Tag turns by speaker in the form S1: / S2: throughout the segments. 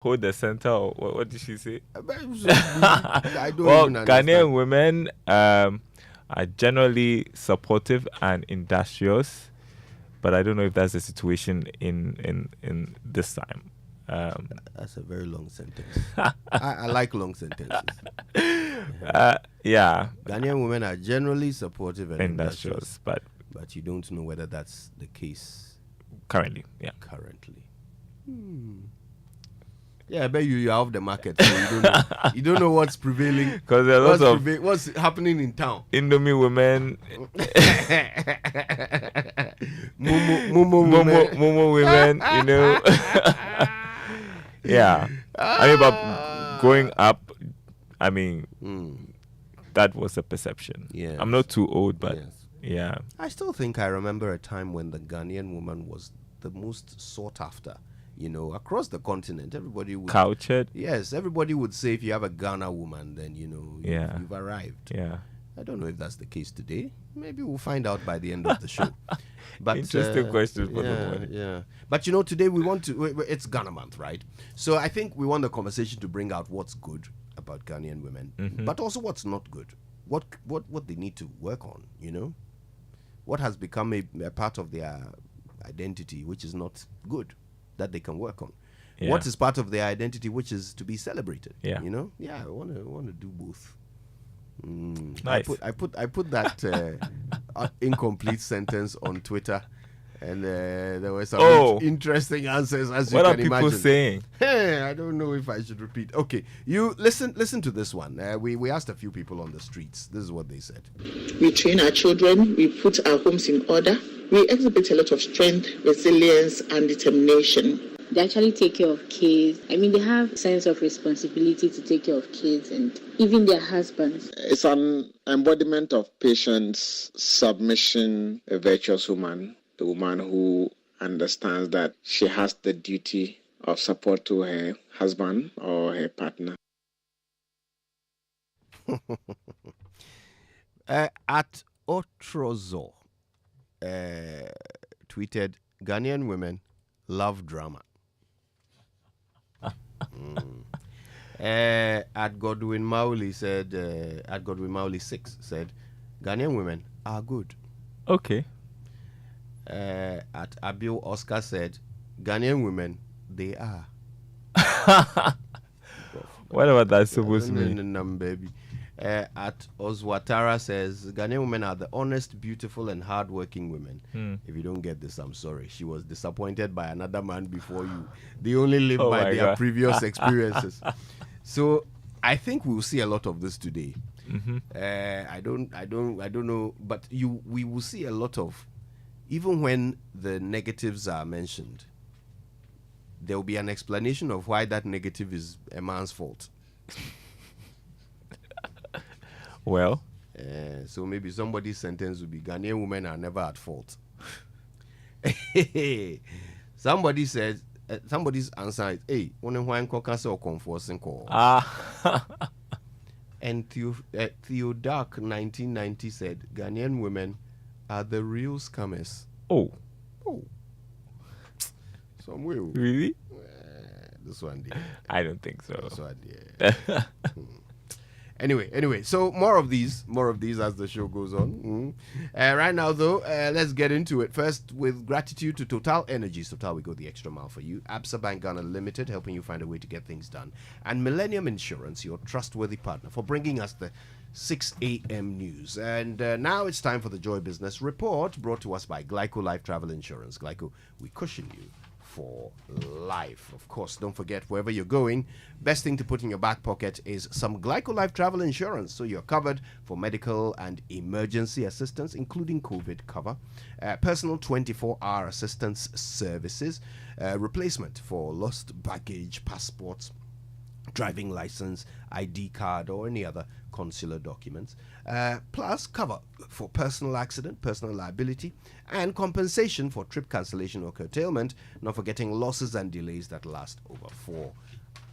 S1: hold the center. Or what did she say?
S2: I don't
S1: Well,
S2: even understand.
S1: Ghanaian women are generally supportive and industrious, but I don't know if that's the situation in this time.
S2: That's a very long sentence. I like long sentences.
S1: Yeah,
S2: Ghanaian women are generally supportive and industrious,
S1: industrious,
S2: but you don't know whether that's the case
S1: currently, yeah.
S2: currently. Yeah, I bet you're off the market, so you don't know. You don't know what's prevailing.
S1: Because there are lots of
S2: What's happening in town.
S1: Indomie women, Momo women, you know. Yeah. I mean, but growing up, I mean, that was a perception.
S2: Yes.
S1: I'm not too old, but
S2: Yes.
S1: yeah.
S2: I still think I remember a time when the Ghanaian woman was the most sought after. You know, across the continent, everybody would
S1: Cultured.
S2: Yes, everybody would say if you have a Ghana woman, then you know you've arrived.
S1: Yeah.
S2: I don't know if that's the case today. Maybe we'll find out by the end of the show. But
S1: Interesting question for the morning.
S2: Yeah. But you know, today we want to. It's Ghana month, right? So I think we want the conversation to bring out what's good about Ghanaian women, but also what's not good. What they need to work on. You know, what has become a part of their identity, which is not good, that they can work on.
S1: Yeah.
S2: What is part of their identity, which is to be celebrated.
S1: Yeah.
S2: You know. Yeah, I want to do both.
S1: Nice.
S2: I put that incomplete sentence on Twitter, and there were some interesting answers, as you can imagine.
S1: What are people saying?
S2: Hey, I don't know if I should repeat. Okay, you listen to this one. We asked a few people on the streets. This is what they said.
S3: We train our children. We put our homes in order. We exhibit a lot of strength, resilience, and determination.
S4: They actually take care of kids. I mean, they have a sense of responsibility to take care of kids and even their husbands.
S5: It's an embodiment of patience, submission, a virtuous woman, the woman who understands that she has the duty of support to her husband or her partner.
S2: At Otrozo tweeted, Ghanaian women love drama. At Godwin Mauli said, at Godwin Mauli 6 said, Ghanaian women are good.
S1: Okay.
S2: At Abil Oscar said, Ghanaian women, they are.
S1: Whatever that's supposed to mean.
S2: Baby. At Oswatara says, Ghanaian women are the honest, beautiful, and hardworking women. If you don't get this, I'm sorry. She was disappointed by another man before you. They only live by their previous experiences. So I think we'll see a lot of this today. I don't know, but we will see a lot of, even when the negatives are mentioned, there will be an explanation of why that negative is a man's fault.
S1: Well,
S2: so maybe somebody's sentence would be, Ghanaian women are never at fault. Somebody says, somebody's answer is, hey, when or conforcing call. And Theodark 1990 said, Ghanaian women are the real scammers.
S1: Oh.
S2: Somewhere.
S1: Really?
S2: This one did.
S1: I don't think so.
S2: This one did. Anyway, so more of these as the show goes on. Right now, though, let's get into it. First, with gratitude to Total Energies. Total, we go the extra mile for you. Absa Bank Ghana Limited, helping you find a way to get things done. And Millennium Insurance, your trustworthy partner, for bringing us the 6 a.m. news. And now it's time for the Joy Business Report, brought to us by Glyco Life Travel Insurance. Glyco, we cushion you for life. Of course, don't forget, wherever you're going, best thing to put in your back pocket is some Glyco Life Travel Insurance, so you're covered for medical and emergency assistance, including COVID cover, personal 24-hour assistance services, replacement for lost baggage, passports, driving license, ID card, or any other consular documents, plus cover for personal accident, personal liability, and compensation for trip cancellation or curtailment, not forgetting losses and delays that last over 4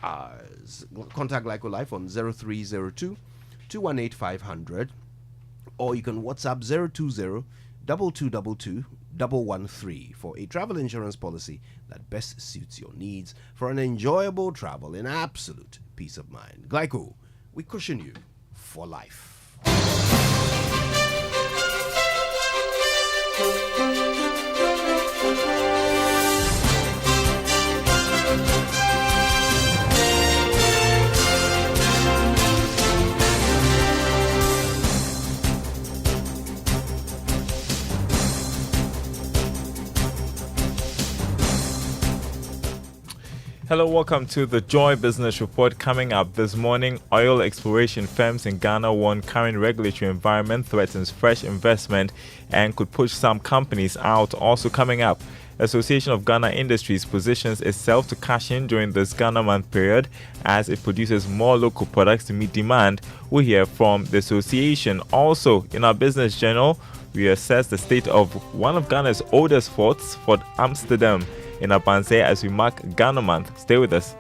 S2: hours. Contact Glyco Life on 0302 218 500, or you can WhatsApp 020 2222 for a travel insurance policy that best suits your needs for an enjoyable travel in absolute peace of mind. Glyco, we cushion you for life.
S1: Hello, welcome to the Joy Business Report. Coming up this morning, oil exploration firms in Ghana warn current regulatory environment threatens fresh investment and could push some companies out. Also coming up, Association of Ghana Industries positions itself to cash in during this Ghana month period as it produces more local products to meet demand. We'll hear from the association. Also, in our business journal, we assess the state of one of Ghana's oldest forts, Fort Amsterdam, in Abanse as we mark Ghana Month. Stay with us.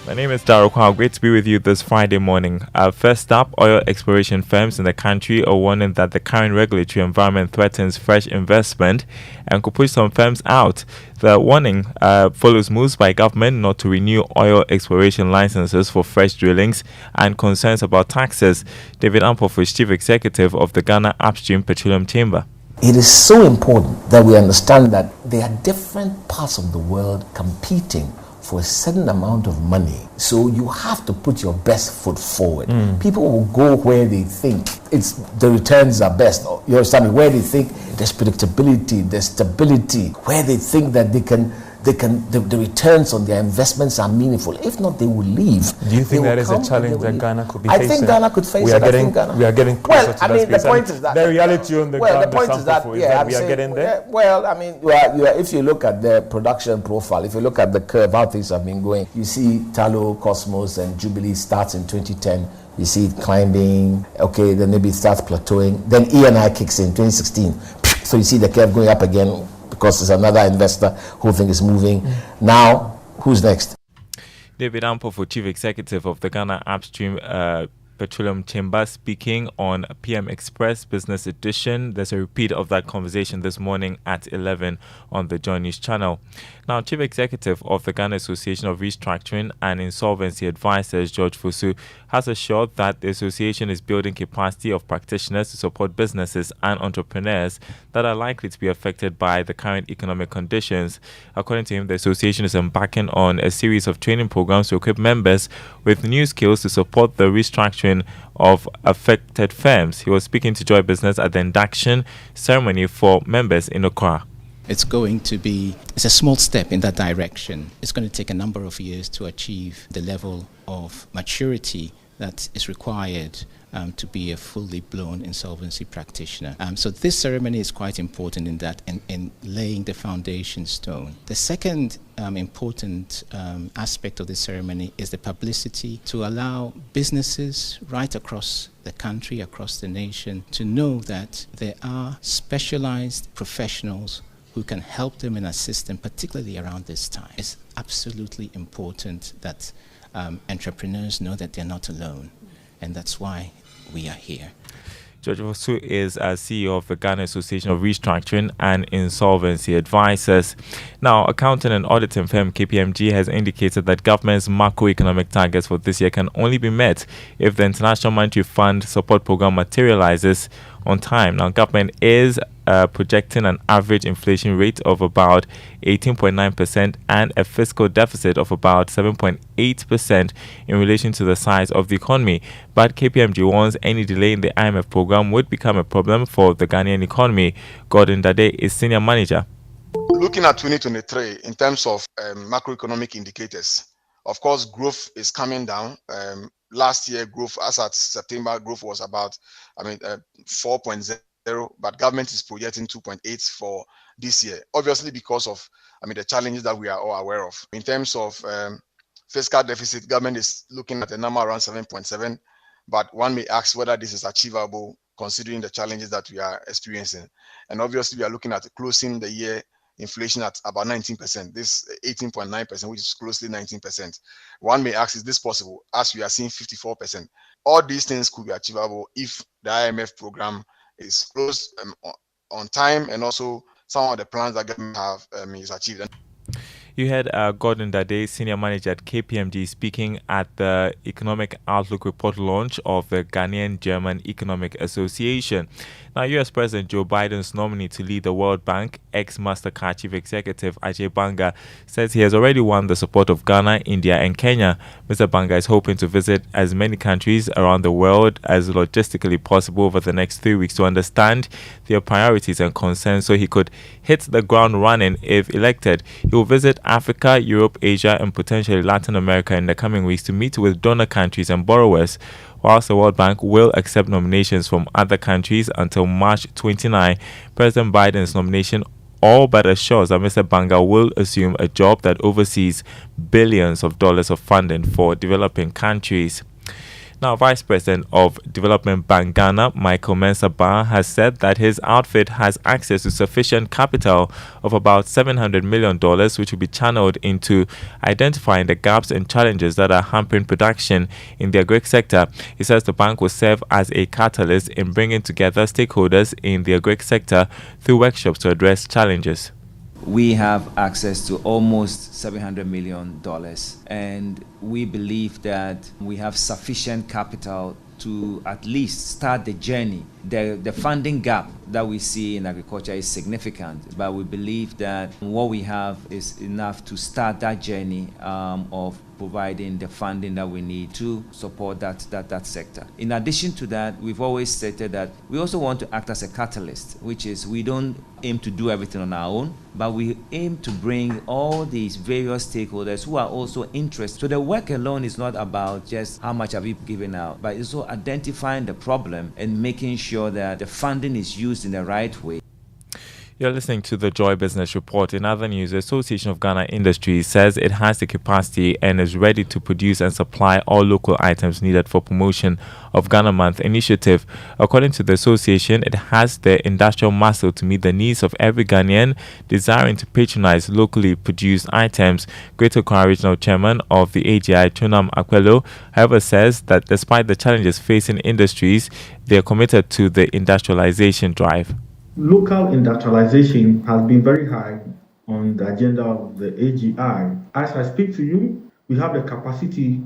S1: My name is Daryl. Kwawu. Great to be with you this Friday morning. First up, oil exploration firms in the country are warning that the current regulatory environment threatens fresh investment and could push some firms out. The warning follows moves by government not to renew oil exploration licenses for fresh drillings and concerns about taxes. David Ampofu is chief executive of the Ghana Upstream Petroleum Chamber.
S6: It is so important that we understand that there are different parts of the world competing for a certain amount of money. So you have to put your best foot forward. People will go where they think the returns are best. You understand me? Where they think there's predictability, there's stability, where they think that the returns on their investments are meaningful. If not, they will leave.
S7: Do you think that is a challenge that Ghana could be
S6: I
S7: facing?
S6: think Ghana could face it.
S7: We are getting closer to that space.
S6: The point is that
S7: the reality on the ground,
S6: the point is that
S7: we are getting there.
S6: Well, I mean, if you look at the production profile, if you look at the curve, how things have been going, you see Talo, Cosmos, and Jubilee starts in 2010. You see it climbing, okay, then maybe it starts plateauing. Then ENI kicks in 2016. So you see the curve going up again because there's another investor who thinks it's moving. Now, who's next?
S1: David Ampofu, chief executive of the Ghana Upstream Petroleum Chamber, speaking on PM Express Business Edition. There's a repeat of that conversation this morning at 11 on the Joy News channel. Now, Chief Executive of the Ghana Association of Restructuring and Insolvency Advisors, George Fosu, has assured that the association is building capacity of practitioners to support businesses and entrepreneurs that are likely to be affected by the current economic conditions. According to him, the association is embarking on a series of training programs to equip members with new skills to support the restructuring of affected firms. He was speaking to Joy Business at the induction ceremony for members in Accra.
S8: It's a small step in that direction. It's going to take a number of years to achieve the level of maturity that is required to be a fully blown insolvency practitioner. So this ceremony is quite important in that, in laying the foundation stone. The second important aspect of this ceremony is the publicity to allow businesses right across the country, across the nation, to know that there are specialized professionals who can help them and assist them, particularly around this time. It's absolutely important that entrepreneurs know that they're not alone, and that's why we are here.
S1: George Fosu is CEO of the Ghana Association of Restructuring and Insolvency Advisors. Now, accounting and auditing firm KPMG has indicated that government's macroeconomic targets for this year can only be met if the International Monetary Fund support program materializes on time. Now, government is projecting an average inflation rate of about 18.9% and a fiscal deficit of about 7.8% in relation to the size of the economy. But KPMG warns any delay in the IMF program would become a problem for the Ghanaian economy. Gordon Dade is senior manager.
S9: Looking at 2023 in terms of macroeconomic indicators, of course, growth is coming down. Last year, growth as at September, growth was about 4.0. But government is projecting 2.8 for this year, obviously because of the challenges that we are all aware of. In terms of fiscal deficit, government is looking at a number around 7.7, but one may ask whether this is achievable considering the challenges that we are experiencing. And obviously we are looking at closing the year inflation at about 19%, this 18.9%, which is closely 19%. One may ask, is this possible? As we are seeing 54%. All these things could be achievable if the IMF program is closed on time, and also some of the plans that government have is achieved.
S1: You had Gordon Dade, Senior Manager at KPMG, speaking at the Economic Outlook Report launch of the Ghanaian-German Economic Association. Now, US President Joe Biden's nominee to lead the World Bank, ex-Mastercard Chief Executive Ajay Banga, says he has already won the support of Ghana, India, and Kenya. Mr. Banga is hoping to visit as many countries around the world as logistically possible over the next 3 weeks to understand their priorities and concerns so he could hit the ground running if elected. He will visit Africa, Europe, Asia, and potentially Latin America in the coming weeks to meet with donor countries and borrowers. Whilst the World Bank will accept nominations from other countries until March 29, President Biden's nomination all but assures that Mr. Banga will assume a job that oversees billions of dollars of funding for developing countries. Now, Vice President of Development Bank Ghana, Michael Mensah-Barr, has said that his outfit has access to sufficient capital of about $700 million, which will be channeled into identifying the gaps and challenges that are hampering production in the agri sector. He says the bank will serve as a catalyst in bringing together stakeholders in the agri sector through workshops to address challenges.
S10: We have access to almost $700 million, and we believe that we have sufficient capital to at least start the journey. The funding gap that we see in agriculture is significant, but we believe that what we have is enough to start that journey of providing the funding that we need to support that sector. In addition to that, we've always stated that we also want to act as a catalyst, which is we don't aim to do everything on our own, but we aim to bring all these various stakeholders who are also interested. So the work alone is not about just how much have we given out, but it's also identifying the problem and making sure that the funding is used in the right way.
S1: You're listening to the Joy Business Report. In other news, the Association of Ghana Industries says it has the capacity and is ready to produce and supply all local items needed for promotion of Ghana Month initiative. According to the association, it has the industrial muscle to meet the needs of every Ghanaian desiring to patronize locally produced items. Greater Accra Regional Chairman of the AGI, Chunam Akwelo, however, says that despite the challenges facing industries, they are committed to the industrialization drive.
S11: Local industrialization has been very high on the agenda of the AGI. As I speak to you, we have the capacity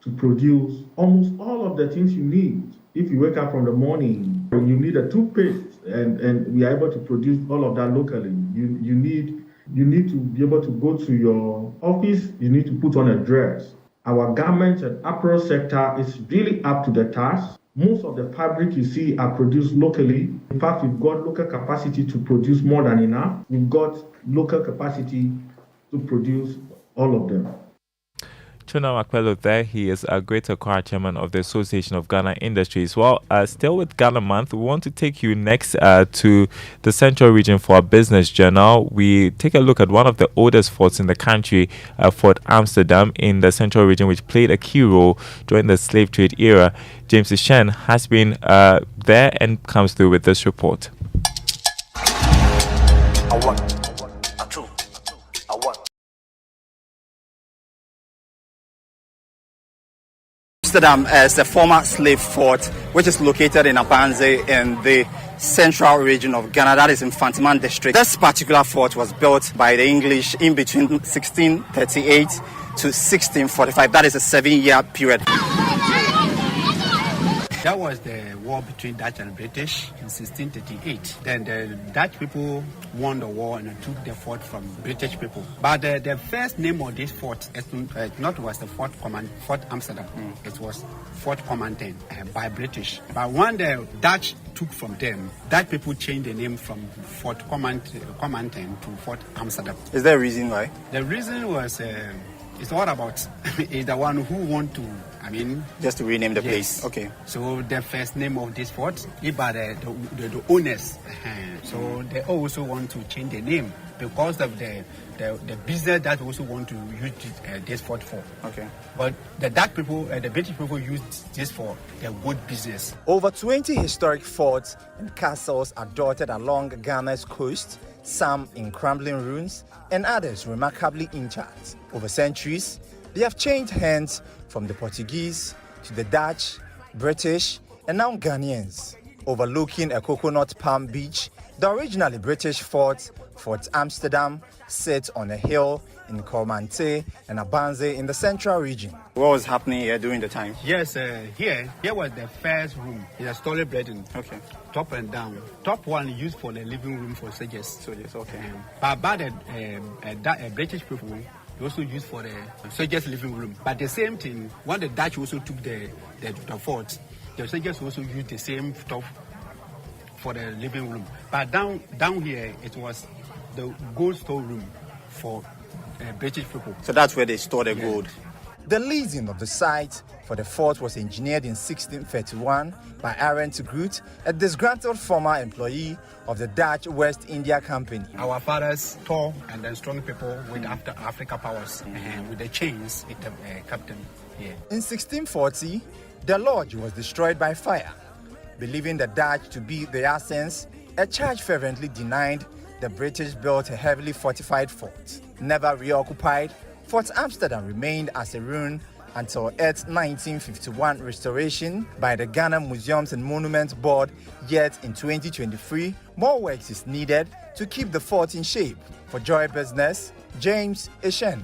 S11: to produce almost all of the things you need. If you wake up from the morning, you need a toothpaste, and we are able to produce all of that locally. You need to be able to go to your office, you need to put on a dress. Our garment and apparel sector is really up to the task. Most of the fabric you see are produced locally. In fact, we've got local capacity to produce more than enough. We've got local capacity to produce all of them.
S1: Chunam Akwelo there. He is a Greater Accra Chairman of the Association of Ghana Industries. Well, still with Ghana Month, we want to take you next to the Central Region for our business journal. We take a look at one of the oldest forts in the country, Fort Amsterdam in the Central Region, which played a key role during the slave trade era. James Shen has been there and comes through with this report.
S12: Amsterdam is a former slave fort which is located in Abanze in the Central Region of Ghana, that is in Fantiman district. This particular fort was built by the English in between 1638 to 1645. That is a 7-year period.
S13: That was the war between Dutch and British in 1638. Then the Dutch people won the war and took the fort from British people. But the first name of this fort was the Fort Amsterdam. It was Fort Commandant by British. But when the Dutch took from them, Dutch people changed the name from Fort Commandant to Fort Amsterdam.
S12: Is there a reason why?
S13: The reason was it's all about is the one who want to I mean,
S12: just to rename the
S13: yes.
S12: place. Okay.
S13: So the first name of this fort is by the owners. So they also want to change the name because of the business that also want to use this fort for.
S12: Okay.
S13: But the Dutch people, the British people use this for their good business.
S14: Over 20 historic forts and castles are dotted along Ghana's coast, some in crumbling ruins and others remarkably intact. Over centuries, they have changed hands from the Portuguese to the Dutch, British, and now Ghanaians. Overlooking a coconut palm beach, the originally British fort, Fort Amsterdam, sits on a hill in Kormante and Abanze in the central region.
S12: What was happening here during the time?
S13: Yes, here was the first room. It's a story building.
S12: Okay.
S13: Top and down. Top one used for the living room for soldiers.
S12: Soldiers, okay.
S13: But the British people, they also used for the soldiers' living room. But the same thing, when the Dutch also took the fort, the soldiers also used the same top for the living room. But down here, it was the gold storeroom for British people.
S12: So that's where they store the gold.
S14: The leasing of the site for the fort was engineered in 1631 by Aaron de Groot, a disgruntled former employee of the Dutch West India Company.
S13: Our fathers, tall and then strong people with Africa powers, with the chains, with the captain here.
S14: In 1640, the lodge was destroyed by fire. Believing the Dutch to be the assassins, a charge fervently denied the British built a heavily fortified fort. Never reoccupied, Fort Amsterdam remained as a ruin until its 1951 restoration by the Ghana Museums and Monuments Board. Yet in 2023, more work is needed to keep the fort in shape. For Joy Business, James Ishen.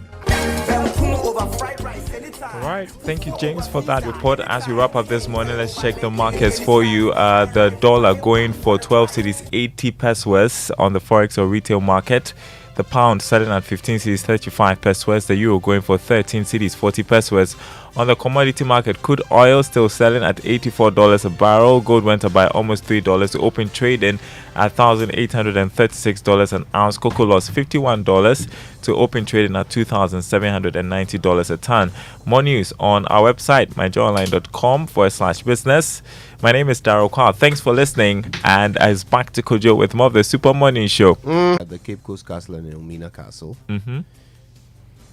S1: All right, thank you, James, for that report. As we wrap up this morning, let's check the markets for you. The dollar going for 12 cedis 80 pesos on the forex or retail market. The pound selling at 15 cedis 35 pesos. The euro going for 13 cedis 40 pesos. On the commodity market, crude oil still selling at $84 a barrel. Gold went up by almost $3 to open trading at $1,836 an ounce. Cocoa lost $51 to open trading at $2,790 a ton. More news on our website, myjoyonline.com/business. My name is Daryl Kwawu. Thanks for listening, and it's back to Kojo with more of the Super Morning Show.
S2: At the Cape Coast Castle and Elmina Castle.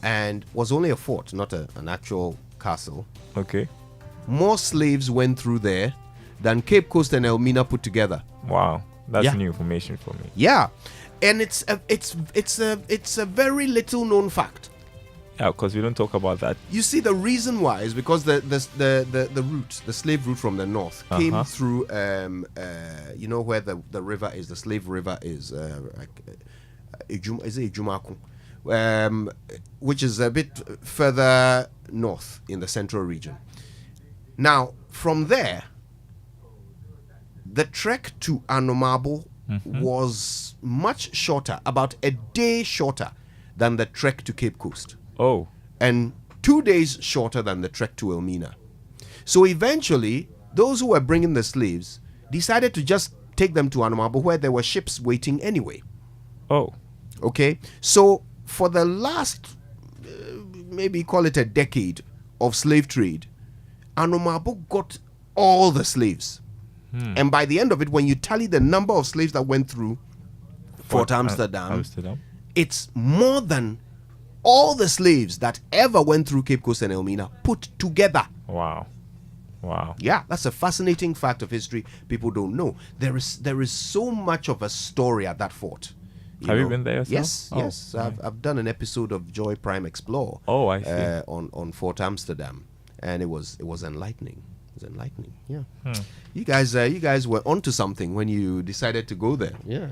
S2: And was only a fort, not an actual castle.
S1: Okay.
S2: More slaves went through there than Cape Coast and Elmina put together.
S1: Wow, that's new information for me.
S2: Yeah, and it's a very little known fact.
S1: Yeah, because we don't talk about that.
S2: You see, the reason why is because the route, the slave route from the north, came through. You know where the river is, the slave river is. Is it Ijumaku? Which is a bit further north in the central region. Now, from there, the trek to Anomabo was much shorter, about a day shorter than the trek to Cape Coast.
S1: Oh.
S2: And 2 days shorter than the trek to Elmina. So eventually, those who were bringing the slaves decided to just take them to Anomabo, where there were ships waiting anyway.
S1: Oh.
S2: Okay, so for the last, maybe call it a decade of slave trade, Anomabo got all the slaves. And by the end of it, when you tally the number of slaves that went through Fort Amsterdam, it's more than all the slaves that ever went through Cape Coast and Elmina put together.
S1: Wow. Wow.
S2: Yeah, that's a fascinating fact of history people don't know. There is so much of a story at that fort.
S1: Have you been there yourself?
S2: Yes, yes. I've done an episode of Joy Prime Explore.
S1: Oh, I see.
S2: On Fort Amsterdam, and it was enlightening. It was enlightening. Yeah. You guys were onto something when you decided to go there. Yeah.